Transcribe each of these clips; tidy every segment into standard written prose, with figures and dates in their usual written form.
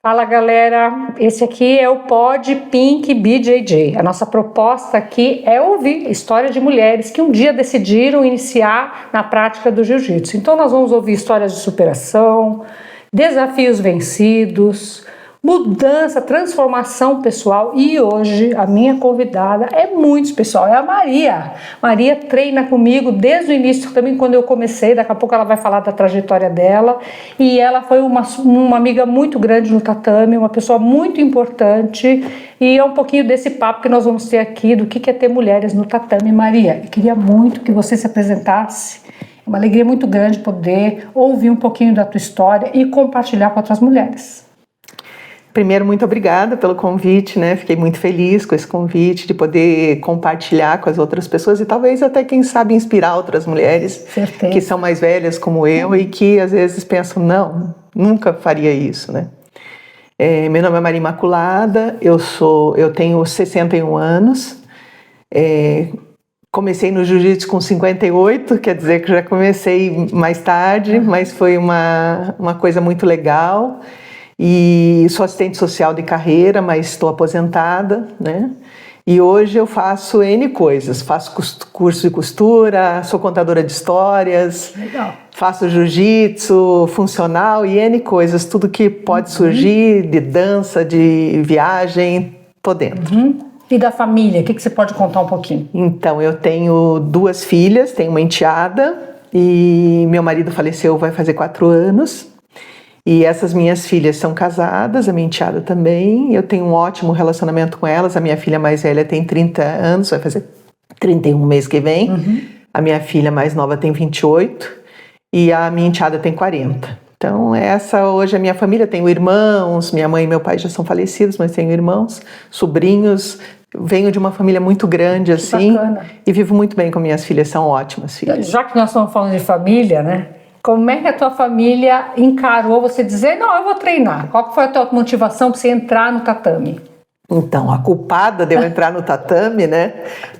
Fala galera, esse aqui é o Pod Pink BJJ. A nossa proposta aqui é ouvir histórias de mulheres que um dia decidiram iniciar na prática do jiu-jitsu. Então nós vamos ouvir histórias de superação, desafios vencidos, mudança, transformação pessoal, e hoje a minha convidada é muito especial, é a Maria. Maria treina comigo desde o início, também quando eu comecei, daqui a pouco ela vai falar da trajetória dela, e ela foi uma amiga muito grande no tatame, uma pessoa muito importante, e é um pouquinho desse papo que nós vamos ter aqui, do que é ter mulheres no tatame. Maria, eu queria muito que você se apresentasse, é uma alegria muito grande poder ouvir um pouquinho da tua história e compartilhar com outras mulheres. Primeiro, muito obrigada pelo convite, né? Fiquei muito feliz com esse convite de poder compartilhar com as outras pessoas e talvez até, quem sabe, inspirar outras mulheres que são mais velhas como eu e que às vezes pensam, não, nunca faria isso, né? Meu nome é Maria Imaculada, eu tenho 61 anos, comecei no jiu-jitsu com 58, quer dizer que já comecei mais tarde, mas foi uma coisa muito legal. E sou assistente social de carreira, mas estou aposentada, né? E hoje eu faço N coisas, faço curso de costura, sou contadora de histórias, legal. Faço jiu-jitsu, funcional e N coisas, tudo que pode surgir, de dança, de viagem, tô dentro. E da família, o que você pode contar um pouquinho? Então, eu tenho 2 filhas, tenho uma enteada e meu marido faleceu vai fazer 4 anos. E essas minhas filhas são casadas, a minha enteada também, eu tenho um ótimo relacionamento com elas, a minha filha mais velha tem 30 anos, vai fazer 31 mês que vem, a minha filha mais nova tem 28 e a minha enteada tem 40. Então essa hoje é a minha família, tenho irmãos, minha mãe e meu pai já são falecidos, mas tenho irmãos, sobrinhos, venho de uma família muito grande assim, e vivo muito bem com minhas filhas, são ótimas filhas. Já que nós estamos falando de família, né? Como é que a tua família encarou você dizer, não, eu vou treinar? Qual foi a tua motivação para você entrar no tatame? Então, a culpada de eu entrar no tatame, né,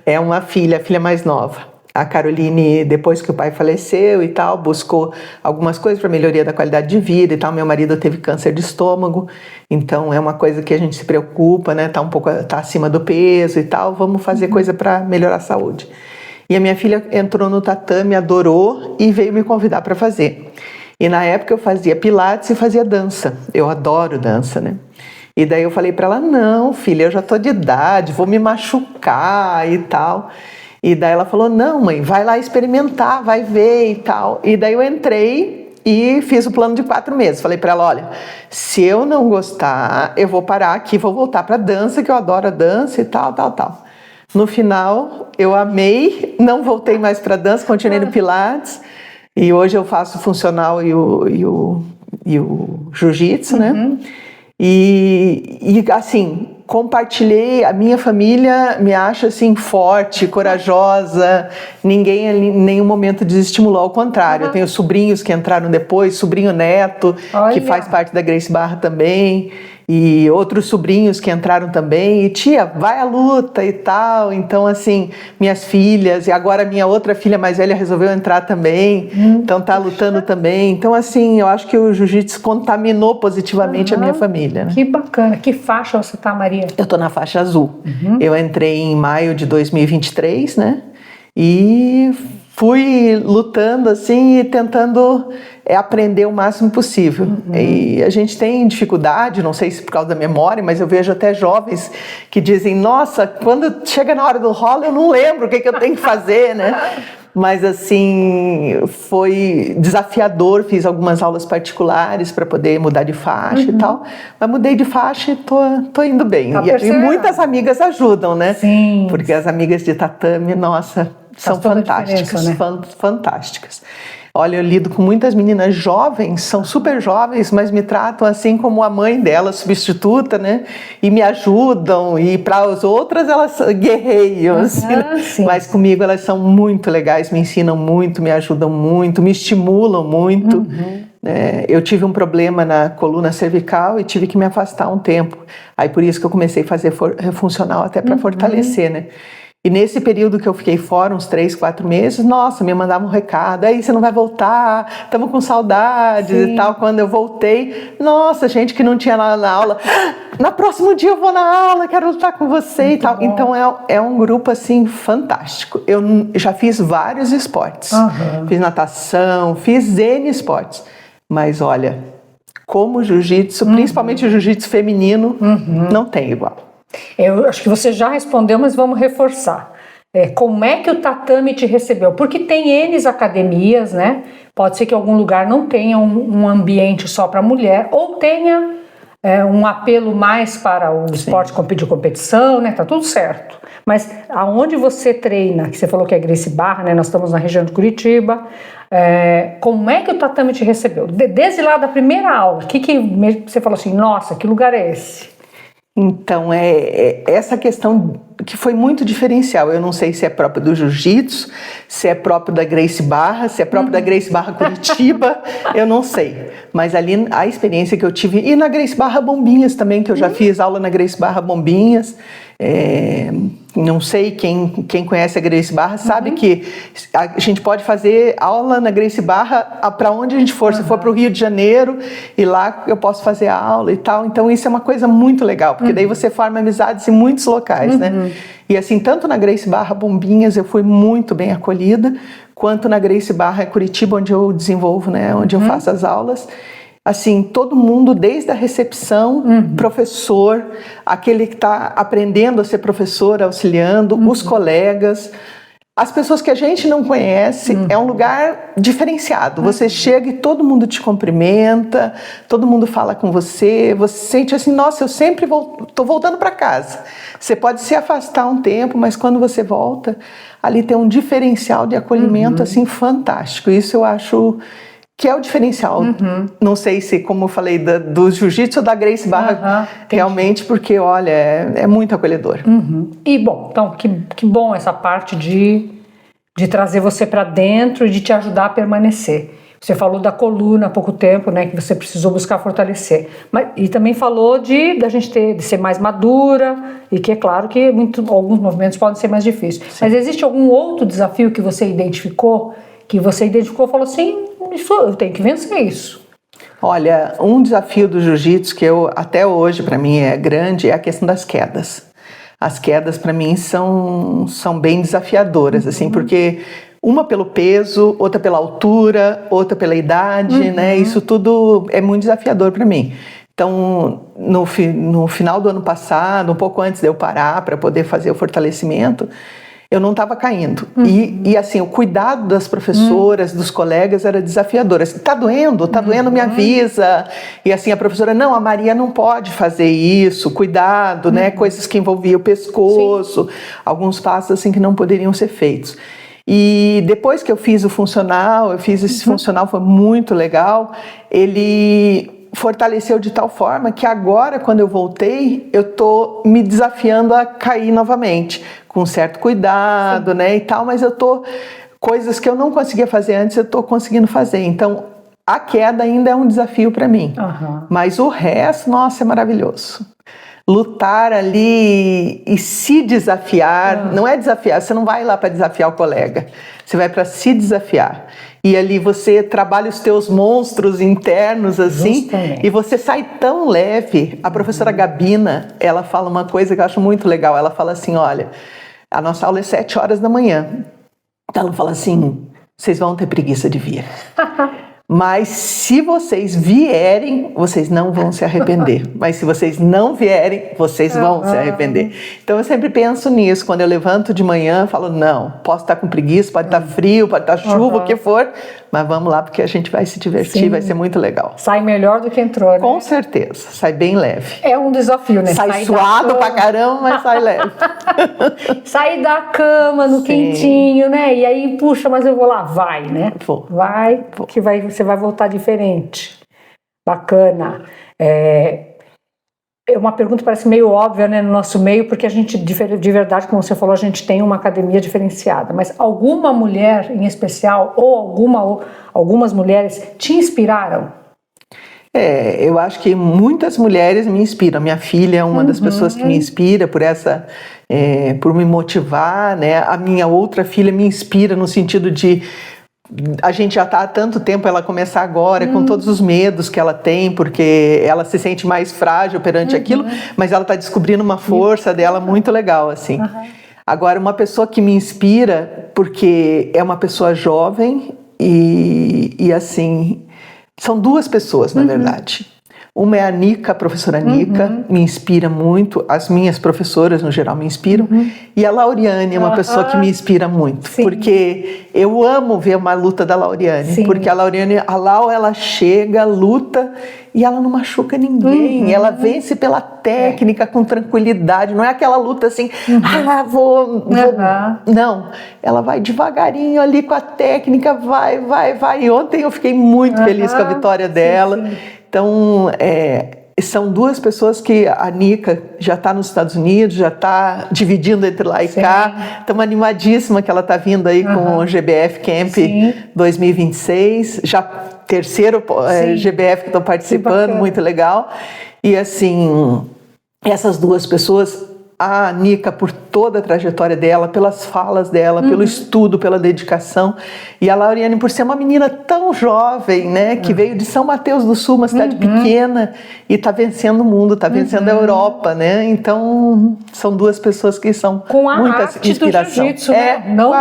é uma filha, a filha mais nova. A Caroline, depois que o pai faleceu e tal, buscou algumas coisas para melhoria da qualidade de vida e tal. Meu marido teve câncer de estômago, então é uma coisa que a gente se preocupa, né, tá acima do peso e tal, vamos fazer coisa para melhorar a saúde. E a minha filha entrou no tatame, adorou e veio me convidar para fazer. E na época eu fazia pilates e fazia dança. Eu adoro dança, né? E daí eu falei para ela, não, filha, eu já tô de idade, vou me machucar e tal. E daí ela falou, não, mãe, vai lá experimentar, vai ver e tal. E daí eu entrei e fiz o plano de 4 meses. Falei para ela, olha, se eu não gostar, eu vou parar aqui, vou voltar para dança, que eu adoro a dança e tal. No final, eu amei, não voltei mais para dança, continuei no pilates e hoje eu faço funcional e o jiu-jitsu, né? E assim, compartilhei, a minha família me acha assim forte, corajosa, ninguém em nenhum momento desestimulou, ao contrário, eu tenho sobrinhos que entraram depois, sobrinho neto, que faz parte da Grace Barra também, e outros sobrinhos que entraram também, e tia, vai à luta e tal. Então assim, minhas filhas, e agora minha outra filha mais velha resolveu entrar também, então tá lutando também. Então assim, eu acho que o jiu-jitsu contaminou positivamente a minha família, né? Que bacana. Que faixa você tá, Maria? Eu tô na faixa azul. Eu entrei em maio de 2023, né? E fui lutando assim e tentando aprender o máximo possível. E a gente tem dificuldade, não sei se por causa da memória, mas eu vejo até jovens que dizem, nossa, quando chega na hora do rolo eu não lembro o que eu tenho que fazer, né? Mas assim, foi desafiador, fiz algumas aulas particulares para poder mudar de faixa e tal, mas mudei de faixa e tô indo bem. E muitas amigas ajudam, né? Sim. Porque as amigas de tatame, nossa, são fantásticas, né? Fantásticas. Olha, eu lido com muitas meninas jovens, são super jovens, mas me tratam assim como a mãe delas, substituta, né? E me ajudam, e para as outras elas guerreiam, assim, né? Mas comigo elas são muito legais, me ensinam muito, me ajudam muito, me estimulam muito. Eu tive um problema na coluna cervical e tive que me afastar um tempo. Aí por isso que eu comecei a fazer funcional até para fortalecer, né? E nesse período que eu fiquei fora, uns 3, 4 meses, nossa, me mandavam um recado, aí você não vai voltar, estamos com saudades e tal. Quando eu voltei, nossa, gente que não tinha nada na aula, no próximo dia eu vou na aula, quero lutar com você e tal. Então é um grupo assim fantástico. Eu já fiz vários esportes, fiz natação, fiz N esportes, mas olha, como o jiu-jitsu, principalmente o jiu-jitsu feminino, não tem igual. Eu acho que você já respondeu, mas vamos reforçar. Como é que o tatame te recebeu? Porque tem N academias, né? Pode ser que em algum lugar não tenha um ambiente só para mulher, ou tenha um apelo mais para o esporte de competição, né? Tá tudo certo. Mas aonde você treina, que você falou que é Gracie Barra, né? Nós estamos na região de Curitiba. Como é que o tatame te recebeu? Desde lá da primeira aula, que você falou assim, nossa, que lugar é esse? Então, essa questão que foi muito diferencial. Eu não sei se é próprio do jiu-jitsu, se é próprio da Gracie Barra, se é próprio da Gracie Barra Curitiba, eu não sei. Mas ali a experiência que eu tive, e na Gracie Barra Bombinhas também, que eu já fiz aula na Gracie Barra Bombinhas. Não sei, quem conhece a Gracie Barra sabe que a gente pode fazer aula na Gracie Barra para onde a gente for. Se for para o Rio de Janeiro, e lá eu posso fazer a aula e tal. Então isso é uma coisa muito legal, porque daí você forma amizades em muitos locais, né? E assim, tanto na Gracie Barra Bombinhas eu fui muito bem acolhida, quanto na Gracie Barra Curitiba, onde eu desenvolvo, né? Onde eu faço as aulas. Assim, todo mundo, desde a recepção, professor, aquele que está aprendendo a ser professor, auxiliando, os colegas, as pessoas que a gente não conhece, é um lugar diferenciado. Você chega e todo mundo te cumprimenta, todo mundo fala com você, você sente assim, nossa, eu sempre estou voltando para casa. Você pode se afastar um tempo, mas quando você volta, ali tem um diferencial de acolhimento assim fantástico. Isso eu acho que é o diferencial. Não sei se, como eu falei, do jiu-jitsu ou da Gracie Barra, realmente, porque, olha, é muito acolhedor. E, bom, então, que bom essa parte de trazer você para dentro e de te ajudar a permanecer. Você falou da coluna há pouco tempo, né, que você precisou buscar fortalecer. E também falou de ser mais madura, e que é claro que alguns movimentos podem ser mais difíceis. Sim. Mas existe algum outro desafio que você identificou e falou assim, eu tenho que vencer isso? Olha, um desafio do jiu-jitsu que até hoje para mim é grande é a questão das quedas. As quedas para mim são bem desafiadoras, assim, porque uma pelo peso, outra pela altura, outra pela idade, né? Isso tudo é muito desafiador para mim. Então, no final do ano passado, um pouco antes de eu parar para poder fazer o fortalecimento, eu não estava caindo. E assim, o cuidado das professoras, dos colegas era desafiador. Assim, tá doendo, me avisa. E assim, a professora, não, a Maria não pode fazer isso, cuidado, né? Coisas que envolviam o pescoço, alguns passos assim que não poderiam ser feitos. E depois que eu fiz o funcional, esse funcional foi muito legal, ele fortaleceu de tal forma que agora, quando eu voltei, eu tô me desafiando a cair novamente, com certo cuidado, né, e tal, mas coisas que eu não conseguia fazer antes, eu tô conseguindo fazer. Então, a queda ainda é um desafio para mim, mas o resto, nossa, é maravilhoso. Lutar ali e se desafiar, não é desafiar, você não vai lá para desafiar o colega, você vai para se desafiar. E ali você trabalha os teus monstros internos, assim, justamente. E você sai tão leve. A professora Gabina, ela fala uma coisa que eu acho muito legal, ela fala assim, olha, a nossa aula é 7 horas da manhã. Então ela fala assim, vocês vão ter preguiça de vir. Mas se vocês vierem, vocês não vão se arrepender. Mas se vocês não vierem, vocês vão se arrepender. Então eu sempre penso nisso. Quando eu levanto de manhã, falo, não, posso estar com preguiça, pode estar frio, pode estar chuva, o que for. Mas vamos lá, porque a gente vai se divertir, sim. Vai ser muito legal. Sai melhor do que entrou, né? Com certeza, sai bem leve. É um desafio, né? Sai suado pra caramba, mas sai leve. Sair da cama no quentinho, né? E aí, puxa, mas eu vou lá. Vai, né? Vou. Vai, que você vai voltar diferente. Bacana. É uma pergunta que parece meio óbvia, né, no nosso meio, porque a gente, de verdade, como você falou, a gente tem uma academia diferenciada. Mas alguma mulher em especial, ou algumas mulheres, te inspiraram? Eu acho que muitas mulheres me inspiram. Minha filha é uma das pessoas que me inspira por me motivar, né? A minha outra filha me inspira no sentido de a gente já está há tanto tempo, ela começar agora com todos os medos que ela tem, porque ela se sente mais frágil perante aquilo, mas ela está descobrindo uma força dela muito legal, assim. Agora, uma pessoa que me inspira, porque é uma pessoa jovem e assim, são duas pessoas, na verdade. Uma é a Nica, a professora Nica, me inspira muito. As minhas professoras, no geral, me inspiram. E a Lauriane é uma pessoa que me inspira muito. Sim. Porque eu amo ver uma luta da Lauriane. Sim. Porque a Lau, ela chega, luta e ela não machuca ninguém. Ela vence pela técnica, com tranquilidade. Não é aquela luta assim, vou... Não, ela vai devagarinho ali com a técnica, vai. E ontem eu fiquei muito feliz com a vitória dela. Sim. Então, são duas pessoas que a Nica já está nos Estados Unidos, já está dividindo entre lá e cá. Estamos animadíssima que ela está vindo aí com o GBF Camp 2026. Já terceiro GBF que estão participando, muito legal. E assim, essas duas pessoas, a Nica por toda a trajetória dela, pelas falas dela, pelo estudo, pela dedicação, e a Lauriane por ser uma menina tão jovem, né, que veio de São Mateus do Sul, uma cidade pequena, e está vencendo o mundo, está vencendo a Europa, né? Então são duas pessoas que são muita inspiração. Do jiu-jitsu, né? Não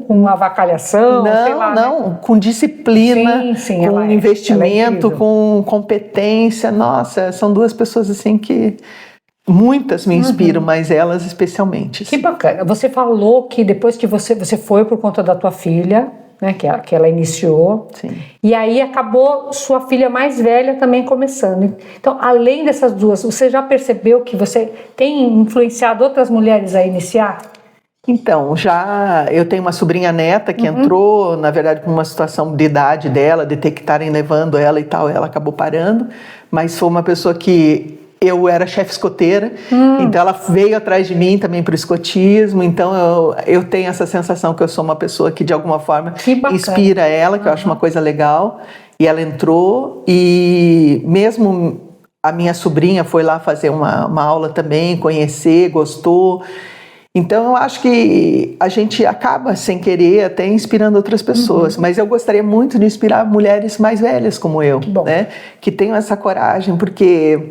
com avacalhação, sei lá, não, com disciplina, com investimento, com competência. Nossa, são duas pessoas assim que muitas me inspiram, mas elas especialmente. Que bacana. Você falou que depois que você foi por conta da tua filha, né, que ela iniciou, e aí acabou sua filha mais velha também começando. Então, além dessas duas, você já percebeu que você tem influenciado outras mulheres a iniciar? Então, eu tenho uma sobrinha neta que entrou, na verdade, por uma situação de idade dela, de ter que estarem levando ela e tal, ela acabou parando, mas foi uma pessoa que eu era chefe escoteira, então ela veio atrás de mim também para o escotismo, então eu tenho essa sensação que eu sou uma pessoa que de alguma forma inspira ela, que eu acho uma coisa legal, e ela entrou, e mesmo a minha sobrinha foi lá fazer uma aula também, conhecer, gostou. Então eu acho que a gente acaba sem querer até inspirando outras pessoas, mas eu gostaria muito de inspirar mulheres mais velhas como eu, né, que tenham essa coragem, porque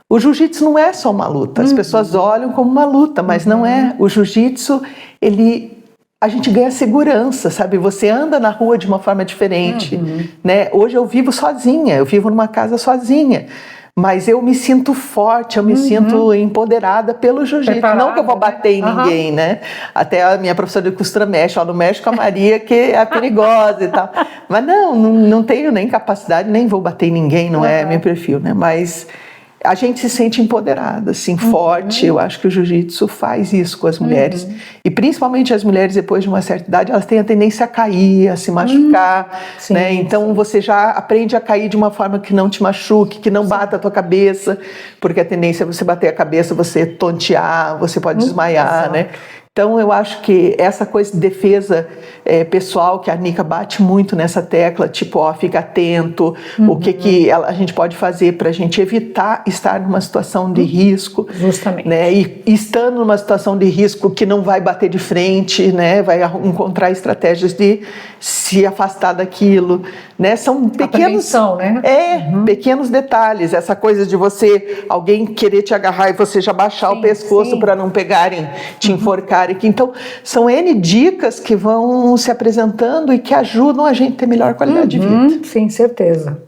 o jiu-jitsu não é só uma luta, as pessoas olham como uma luta, mas não é. O jiu-jitsu, a gente ganha segurança, sabe? Você anda na rua de uma forma diferente, né? Hoje eu vivo sozinha, eu vivo numa casa sozinha, mas eu me sinto forte, eu me sinto empoderada pelo jiu-jitsu. Não que eu vou bater em ninguém, né? Até a minha professora de costura mexe, não mexe com a Maria, que é perigosa e tal. Mas não tenho nem capacidade, nem vou bater em ninguém, não é meu perfil, né? Mas a gente se sente empoderada, assim, forte. Eu acho que o jiu-jitsu faz isso com as mulheres. E principalmente as mulheres, depois de uma certa idade, elas têm a tendência a cair, a se machucar, né? Então você já aprende a cair de uma forma que não te machuque, que não bata a tua cabeça, porque a tendência é você bater a cabeça, você tontear, você pode desmaiar, né? Então eu acho que essa coisa de defesa pessoal, que a Nica bate muito nessa tecla, tipo, fica atento, o que a gente pode fazer para a gente evitar estar numa situação de risco. Justamente. Né? E estando numa situação de risco que não vai bater de frente, né? Vai encontrar estratégias de se afastar daquilo, né? São pequenos, né? Pequenos detalhes, essa coisa de alguém querer te agarrar e você já baixar o pescoço para não pegarem, te enforcar. Então, são N dicas que vão se apresentando e que ajudam a gente a ter melhor qualidade de vida. Sim, certeza.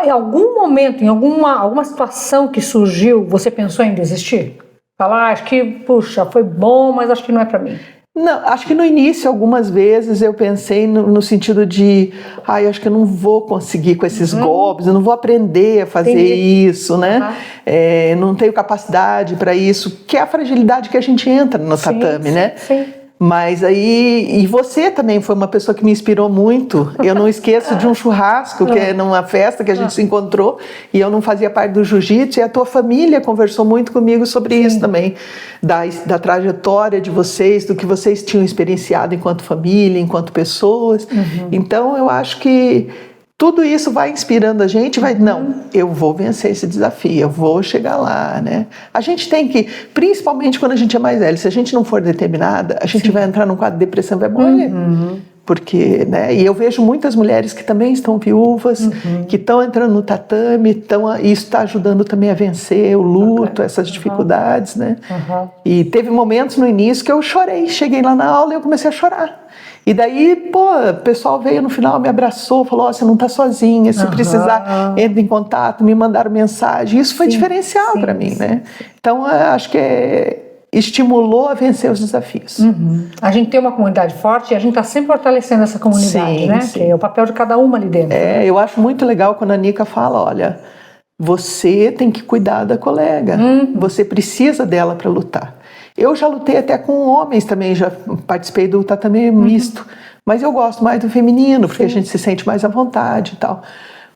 Em algum momento, em alguma situação que surgiu, você pensou em desistir? Falar, acho que, puxa, foi bom, mas acho que não é para mim. Não, acho que no início, algumas vezes, eu pensei no sentido de acho que eu não vou conseguir com esses golpes, eu não vou aprender a fazer isso, né? Não tenho capacidade para isso, que é a fragilidade que a gente entra no tatame, né? Sim. Mas aí, e você também foi uma pessoa que me inspirou muito. Eu não esqueço de um churrasco, que é numa festa que a gente se encontrou, e eu não fazia parte do jiu-jitsu, e a tua família conversou muito comigo sobre isso também, da trajetória de vocês, do que vocês tinham experienciado enquanto família, enquanto pessoas. Então eu acho que tudo isso vai inspirando a gente, não, eu vou vencer esse desafio, eu vou chegar lá, né? A gente tem que, principalmente quando a gente é mais velho, se a gente não for determinada, a gente vai entrar num quadro de depressão e vai morrer. Porque, né? E eu vejo muitas mulheres que também estão viúvas, que estão entrando no tatame, e isso está ajudando também a vencer o luto, essas dificuldades, né? E teve momentos no início que eu chorei, cheguei lá na aula e eu comecei a chorar. E daí, o pessoal veio no final, me abraçou, falou, você não está sozinha, se precisar, entre em contato, me mandaram mensagem. Isso foi diferencial para mim, né? Então, acho que estimulou a vencer os desafios. A gente tem uma comunidade forte e a gente está sempre fortalecendo essa comunidade, né? Que é o papel de cada uma ali dentro. Né? Eu acho muito legal quando a Nica fala, olha, você tem que cuidar da colega, você precisa dela para lutar. Eu já lutei até com homens também, já participei do tatame misto, mas eu gosto mais do feminino, porque a gente se sente mais à vontade e tal.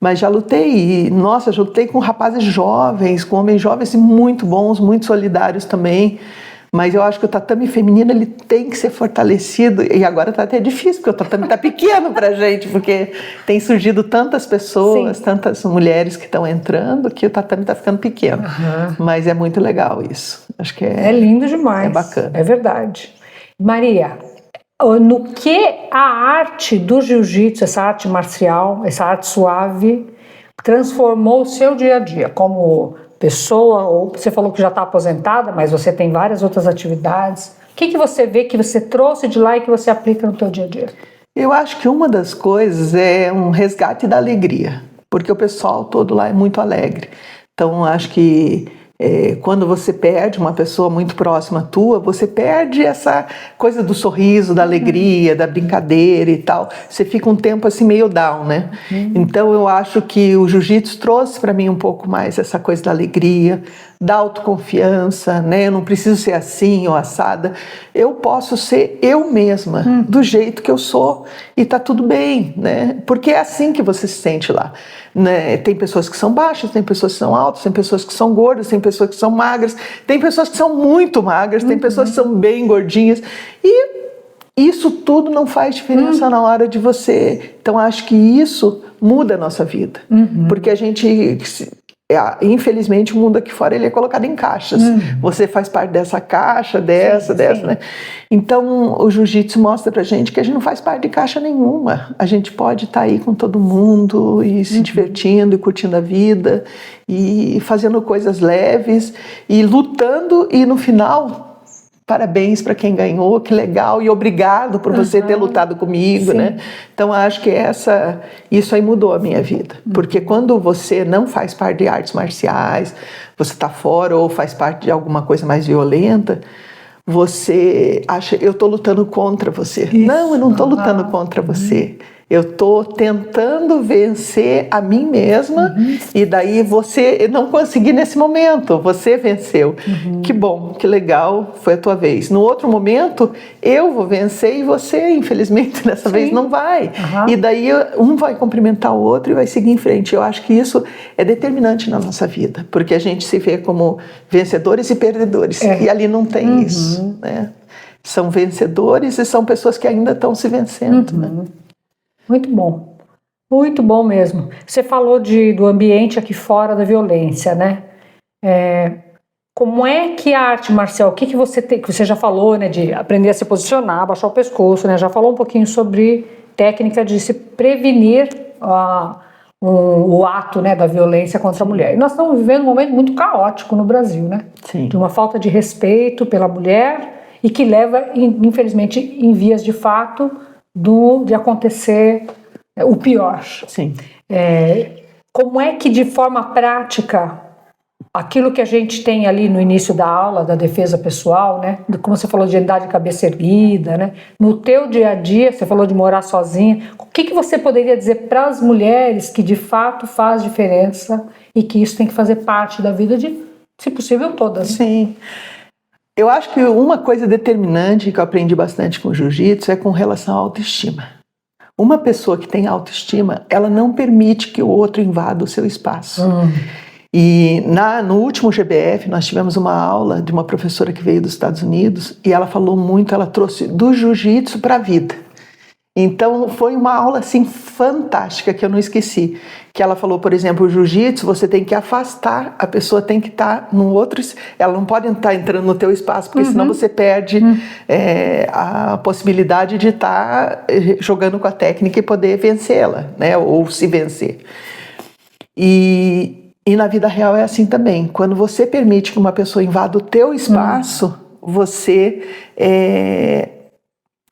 Mas já lutei, já lutei com rapazes jovens, com homens jovens muito bons, muito solidários também. Mas eu acho que o tatame feminino ele tem que ser fortalecido, e agora está até difícil, porque o tatame está pequeno para a gente, porque tem surgido tantas pessoas, tantas mulheres que estão entrando, que o tatame está ficando pequeno. Mas é muito legal isso. Acho que é lindo demais. É bacana. É verdade. Maria, no que a arte do jiu-jitsu, essa arte marcial, essa arte suave, transformou o seu dia a dia como pessoa, ou você falou que já está aposentada, mas você tem várias outras atividades. O que você vê que você trouxe de lá e que você aplica no teu dia a dia? Eu acho que uma das coisas é um resgate da alegria, porque o pessoal todo lá é muito alegre. Então, acho que quando você perde uma pessoa muito próxima tua, você perde essa coisa do sorriso, da alegria, da brincadeira e tal. Você fica um tempo assim meio down, né? Então eu acho que o jiu-jitsu trouxe para mim um pouco mais essa coisa da alegria, da autoconfiança, né? Eu não preciso ser assim ou assada. Eu posso ser eu mesma, do jeito que eu sou, e tá tudo bem, né? Porque é assim que você se sente lá. Né? Tem pessoas que são baixas, tem pessoas que são altas, tem pessoas que são gordas, tem pessoas que são magras, tem pessoas que são muito magras, tem pessoas que são bem gordinhas, e isso tudo não faz diferença na hora de você. Então acho que isso muda a nossa vida, porque a gente, infelizmente, o mundo aqui fora ele é colocado em caixas. Você faz parte dessa caixa, dessa, né? Então o jiu-jitsu mostra pra gente que a gente não faz parte de caixa nenhuma. A gente pode estar aí com todo mundo e se divertindo e curtindo a vida e fazendo coisas leves e lutando, e no final, parabéns para quem ganhou, que legal, e obrigado por você ter lutado comigo, né? Então acho que isso aí mudou a minha vida, porque quando você não faz parte de artes marciais, você está fora ou faz parte de alguma coisa mais violenta, você acha, eu estou lutando contra você. Não, eu não estou lutando contra você. Eu estou tentando vencer a mim mesma, e daí você não consegui nesse momento, você venceu. Que bom, que legal, foi a tua vez. No outro momento, eu vou vencer e você, infelizmente, dessa vez não vai. E daí um vai cumprimentar o outro e vai seguir em frente. Eu acho que isso é determinante na nossa vida, porque a gente se vê como vencedores e perdedores, e ali não tem isso, né? São vencedores e são pessoas que ainda estão se vencendo, né? Muito bom mesmo. Você falou do ambiente aqui fora da violência, né? Como é que a arte marcial, o que você tem, que você já falou, né, de aprender a se posicionar, baixar o pescoço, né? Já falou um pouquinho sobre técnica de se prevenir o ato, né, da violência contra a mulher. E nós estamos vivendo um momento muito caótico no Brasil, né? De uma falta de respeito pela mulher e que leva, infelizmente, em vias de fato de acontecer o pior. Como é que, de forma prática, aquilo que a gente tem ali no início da aula, da defesa pessoal, né? Como você falou de andar de cabeça erguida, né? No teu dia a dia, você falou de morar sozinha, o que você poderia dizer para as mulheres que de fato faz diferença e que isso tem que fazer parte da vida de, se possível, todas? Sim. Eu acho que uma coisa determinante que eu aprendi bastante com o jiu-jitsu é com relação à autoestima. Uma pessoa que tem autoestima, ela não permite que o outro invada o seu espaço. E no último GBF, nós tivemos uma aula de uma professora que veio dos Estados Unidos, e ela falou muito, ela trouxe do jiu-jitsu para a vida. Então foi uma aula assim fantástica que eu não esqueci. Que ela falou, por exemplo, o jiu-jitsu, você tem que afastar, a pessoa tem que estar num outro, ela não pode estar entrando no teu espaço, porque senão você perde a possibilidade de estar jogando com a técnica e poder vencê-la, né? Ou se vencer. E na vida real é assim também. Quando você permite que uma pessoa invada o teu espaço, você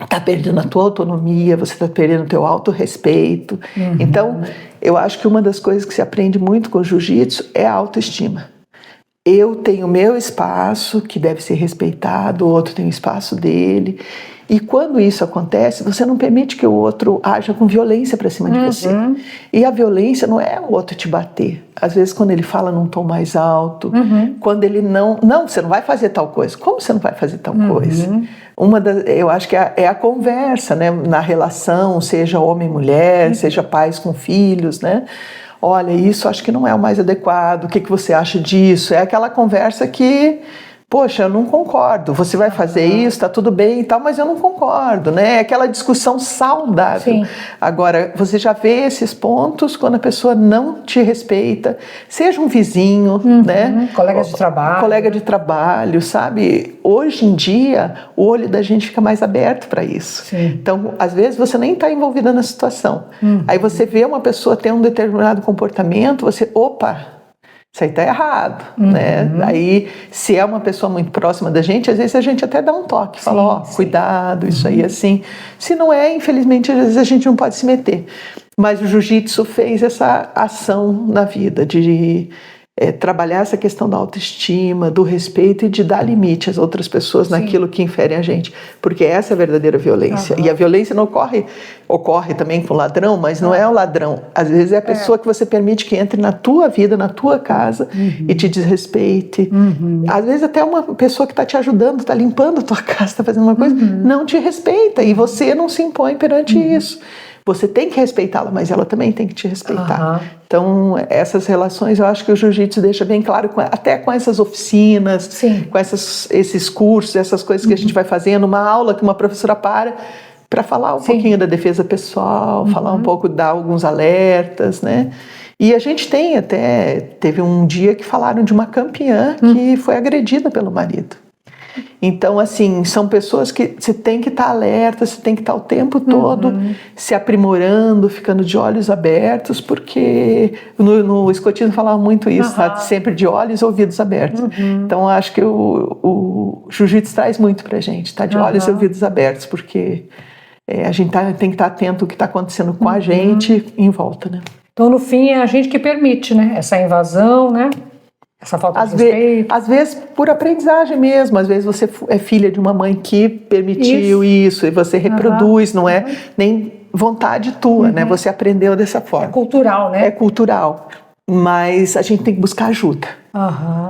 está perdendo a tua autonomia, você está perdendo o teu autorrespeito. Então, eu acho que uma das coisas que se aprende muito com o jiu-jitsu é a autoestima. Eu tenho meu espaço, que deve ser respeitado, o outro tem o espaço dele. E quando isso acontece, você não permite que o outro haja com violência para cima de você. E a violência não é o outro te bater. Às vezes, quando ele fala num tom mais alto, quando ele não, você não vai fazer tal coisa. Como você não vai fazer tal coisa? Eu acho que é a conversa, né, na relação, seja homem e mulher, seja pais com filhos, né? Olha, isso acho que não é o mais adequado, o que você acha disso? É aquela conversa que, poxa, eu não concordo, você vai fazer isso, tá tudo bem e tal, mas eu não concordo, né? É aquela discussão saudável. Sim. Agora, você já vê esses pontos quando a pessoa não te respeita, seja um vizinho, né? Colega de trabalho, sabe? Hoje em dia, o olho da gente fica mais aberto para isso. Sim. Então, às vezes, você nem está envolvida na situação. Aí você vê uma pessoa ter um determinado comportamento, opa, isso aí está errado, né? Aí, se é uma pessoa muito próxima da gente, às vezes a gente até dá um toque, fala, cuidado, isso aí assim. Se não é, infelizmente, às vezes a gente não pode se meter. Mas o jiu-jitsu fez essa ação na vida de trabalhar essa questão da autoestima, do respeito e de dar limite às outras pessoas naquilo que infere a gente. Porque essa é a verdadeira violência. E a violência não ocorre também com o ladrão, mas não é o ladrão. Às vezes é a pessoa que você permite que entre na tua vida, na tua casa e te desrespeite. Às vezes até uma pessoa que está te ajudando, está limpando a tua casa, está fazendo uma coisa, não te respeita e você não se impõe perante isso. Você tem que respeitá-la, mas ela também tem que te respeitar. Então, essas relações, eu acho que o jiu-jitsu deixa bem claro, até com essas oficinas, com esses cursos, essas coisas que a gente vai fazendo, uma aula que uma professora para falar um pouquinho da defesa pessoal, falar um pouco, dar alguns alertas, né? E a gente teve um dia que falaram de uma campeã que foi agredida pelo marido. Então, assim, são pessoas que você tem que estar alerta, você tem que estar o tempo todo se aprimorando, ficando de olhos abertos, porque no escotismo falava muito isso, tá? Sempre de olhos e ouvidos abertos. Então, acho que o jiu-jitsu traz muito pra gente, tá? De olhos e ouvidos abertos, porque a gente tem que estar atento ao que está acontecendo com a gente em volta, né? Então, no fim, é a gente que permite, né? Essa invasão, né? Essa falta de respeito. Às vezes por aprendizagem mesmo, às vezes você é filha de uma mãe que permitiu isso e você reproduz, não é nem vontade tua, né? Você aprendeu dessa forma. É cultural, né? É cultural, mas a gente tem que buscar ajuda.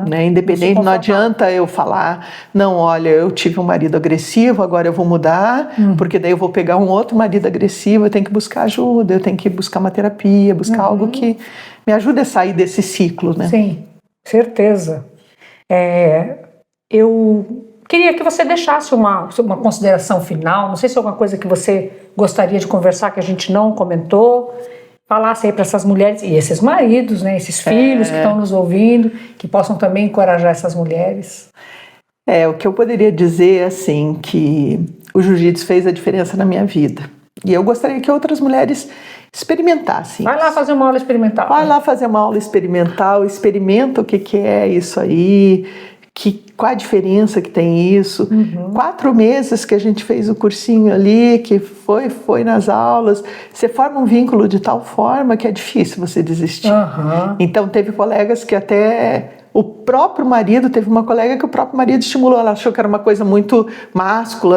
Né? Independente, não adianta eu falar, não, olha, eu tive um marido agressivo, agora eu vou mudar, porque daí eu vou pegar um outro marido agressivo, eu tenho que buscar ajuda, eu tenho que buscar uma terapia, buscar algo que me ajude a sair desse ciclo, né? Sim. Certeza. Eu queria que você deixasse uma consideração final, não sei se é alguma coisa que você gostaria de conversar que a gente não comentou, falasse aí para essas mulheres e esses maridos, né, esses filhos que estão nos ouvindo, que possam também encorajar essas mulheres. O que eu poderia dizer, assim, que o jiu-jitsu fez a diferença na minha vida. E eu gostaria que outras mulheres experimentassem. Vai lá fazer uma aula experimental. Vai lá fazer uma aula experimental, experimenta o que é isso aí, qual a diferença que tem isso. 4 meses que a gente fez o cursinho ali, que foi nas aulas, você forma um vínculo de tal forma que é difícil você desistir. Então teve colegas que até... O próprio marido, teve uma colega que o próprio marido estimulou, ela achou que era uma coisa muito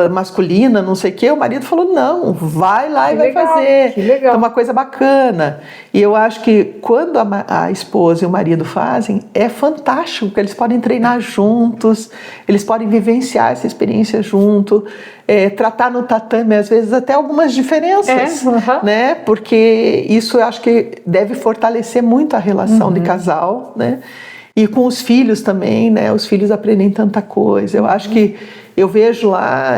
masculina, não sei o quê, o marido falou, não, vai lá e vai fazer, é uma coisa bacana. E eu acho que quando a esposa e o marido fazem, é fantástico, porque eles podem treinar juntos, eles podem vivenciar essa experiência junto, tratar no tatame, às vezes até algumas diferenças, né? Porque isso eu acho que deve fortalecer muito a relação de casal, né? E com os filhos também, né? Os filhos aprendem tanta coisa. Eu acho que eu vejo lá,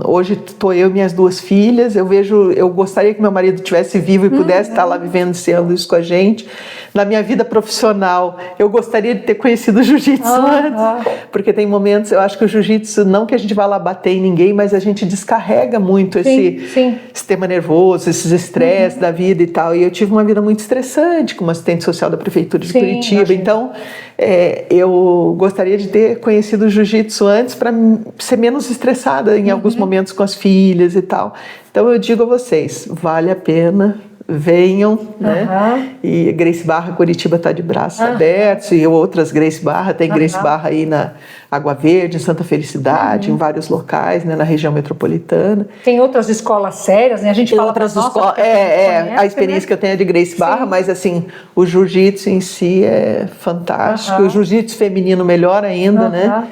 hoje estou eu e minhas 2 filhas, eu gostaria que meu marido estivesse vivo e pudesse estar lá vivenciando isso com a gente. Na minha vida profissional, eu gostaria de ter conhecido o jiu-jitsu antes, porque tem momentos, eu acho que o jiu-jitsu, não que a gente vá lá bater em ninguém, mas a gente descarrega muito esse sistema nervoso, esses estresses da vida e tal. E eu tive uma vida muito estressante como assistente social da Prefeitura de Curitiba, então eu gostaria de ter conhecido o jiu-jitsu antes para ser menos estressada em alguns momentos com as filhas e tal. Então eu digo a vocês, vale a pena, venham, né? E Gracie Barra Curitiba está de braços abertos, e outras Gracie Barra, tem Gracie Barra aí na Água Verde, em Santa Felicidade, em vários locais, né, na região metropolitana. Tem outras escolas sérias, né? A gente fala outras escolas, a experiência que eu tenho é de Gracie Barra, mas assim, o jiu-jitsu em si é fantástico, o jiu-jitsu feminino melhor ainda, né?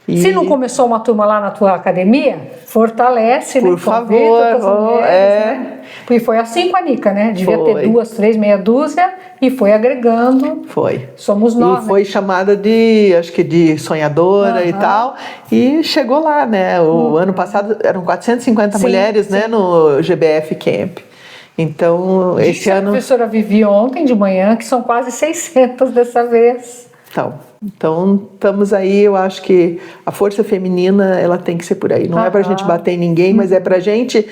E... Se não começou uma turma lá na tua academia, fortalece, por favor, né? Porque foi assim com a Nica, né? Devia ter 2, 3, meia dúzia e foi agregando. Foi. Somos nós. E foi chamada acho que de sonhadora e tal, e chegou lá, né? O ano passado eram 450 mulheres, né? No GBF Camp. Então, esse ano... A professora Vivi ontem de manhã, que são quase 600 dessa vez. Então, estamos aí, eu acho que a força feminina, ela tem que ser por aí. Não é pra gente bater em ninguém, mas é pra gente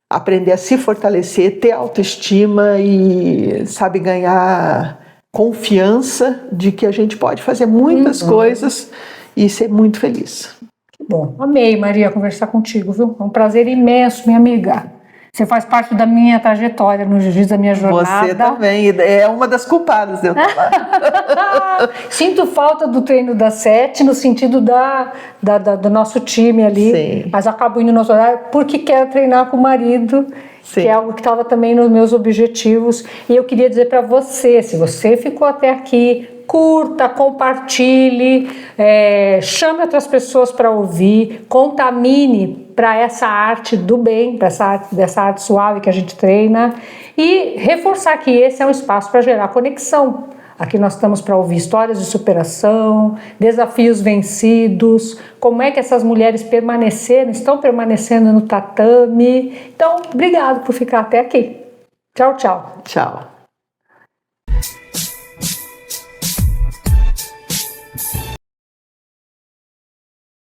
aprender a se fortalecer, ter autoestima e, sabe, ganhar confiança de que a gente pode fazer muitas coisas e ser muito feliz. Que bom. Amei, Maria, conversar contigo, viu? É um prazer imenso, minha amiga. Você faz parte da minha trajetória no jiu-jitsu, da minha jornada. Você também, é uma das culpadas de eu estar lá. Sinto falta do treino das 7, no sentido do nosso time ali. Sim. Mas acabo indo no nosso horário porque quero treinar com o marido, que é algo que estava também nos meus objetivos. E eu queria dizer para você, se você ficou até aqui, curta, compartilhe, chame outras pessoas para ouvir, contamine para essa arte do bem, para dessa arte suave que a gente treina, e reforçar que esse é um espaço para gerar conexão. Aqui nós estamos para ouvir histórias de superação, desafios vencidos, como é que essas mulheres estão permanecendo no tatame. Então, obrigado por ficar até aqui. Tchau, tchau. Tchau.